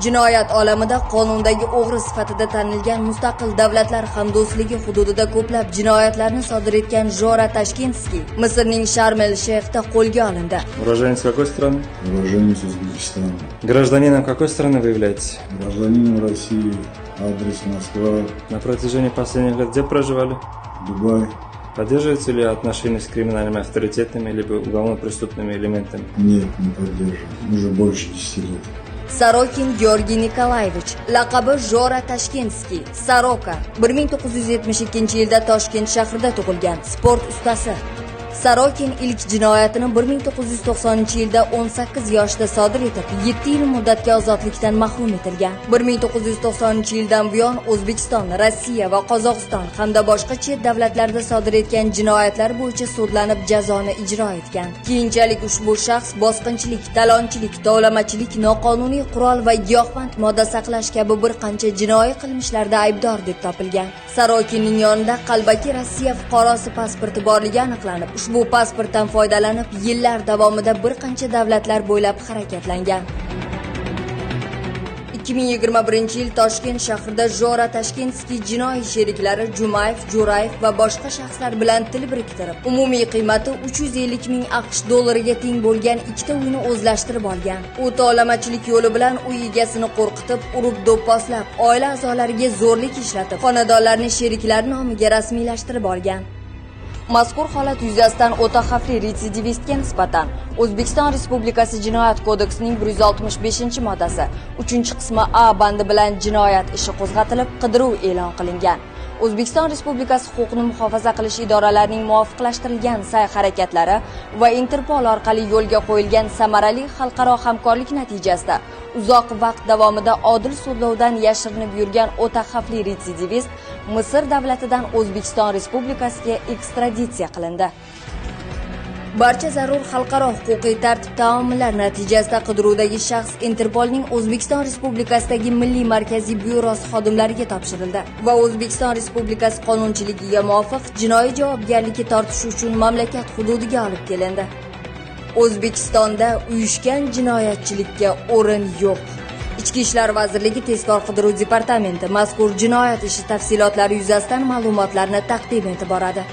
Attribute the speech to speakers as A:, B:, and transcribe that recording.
A: Jinoyat olamida qonundagi o'g'ri sifatida tanilgan mustaqil davlatlar hamdo'stligi hududida ko'plab jinoyatlarni sodir etgan Jora Tashkentskiy Misrning Sharm el-Sheyxda qo'lga olindi.
B: Уроженец какой страны?
C: Уроженец Узбекистана.
B: Гражданином какой страны вы являетесь?
C: Гражданином России. Адрес Москва.
B: На протяжении последних лет где проживали?
C: Дубай.
B: Поддерживаете ли отношения с криминальными авторитетами либо уголовно-преступными элементами?
C: Нет, не поддерживаю. Уже больше 10 лет.
A: Sarokin Georgiy Nikolayevich, laqabi Jora Tashkentskiy, Saroka, 1972-yilda Toshkent shahrida tug'ilgan sport ustasi. Sarokin ilk jinoyatini 1990-yilda 18 yoshda sodir etib, 7 yil muddatga ozodlikdan mahrum etilgan. 1990-yildan buyon O'zbekiston, Rossiya va Qozog'iston hamda boshqa chet davlatlarda sodir etgan jinoyatlar bo'yicha sudlanib jazoni ijro etgan. Keyinchalik ushbu shaxs bosqinchilik, talonchilik, tovlamachilik, noqonuniy qurol va giyohvand modda saqlash kabi bir qancha jinoiy qilmishlarda aybdor deb topilgan. Sarokinning yonida qalbaki Rossiya fuqarosi pasporti borligi aniqlanib, ushbu pasportdan foydalanib yillar davomida bir qancha davlatlar bo'ylab harakatlangan. 2021-yil Toshkent shahrida Jora Tashkentskiy jinoiy sheriklari Jumayev, Jo'rayev va boshqa shaxslar bilan til biriktirib, umumiy qiymati 350 ming AQSh dollariga teng bo'lgan ikkita uyni o'zlashtirib olgan. U tovlamachilik yo'li bilan uy egasini qo'rqitib, urib do'pposlab, oila a'zolariga zo'rlik ishlatib, xonadonlarni sheriklari nomiga rasmiylashtirib olgan. Mazkur holat yuzasidan o'ta xavfli retsidivistga nisbatan O'zbekiston Respublikasi Jinoyat kodeksining 165-moddasi 3-qismi A bandi bilan jinoyat ishi qo'zg'atilib, qidiruv e'lon qilingan. O'zbekiston Respublikasi huquqni muhofaza qilish idoralarining muvofiqlashtirilgan sa'y-harakatlari va Interpol orqali yo'lga qo'yilgan samarali xalqaro hamkorlik natijasida uzoq vaqt davomida odil sudlovdan yashirinib yurgan o'ta xavfli retsidivist Misr davlatidan O'zbekiston Respublikasiga ekstraditsiya qilindi. Barcha zarur xalqaro huquqiy tartib-taomillar natijasida qidiruvdagi shaxs Interpolning O'zbekiston Respublikasidagi Milliy markaziy byurosi xodimlariga topshirildi va O'zbekiston Respublikasi qonunchiligiga muvofiq jinoiy javobgarlikka tortish uchun mamlakat hududiga olib kelindi. O'zbekistonda uyushgan jinoyatchilikka o'rin yo'q. Ichki ishlar vazirligi Tezkor qidiruv departamenti mazkur jinoyat ishi tafsilotlari yuzasidan ma'lumotlarni taqdim etib boradi.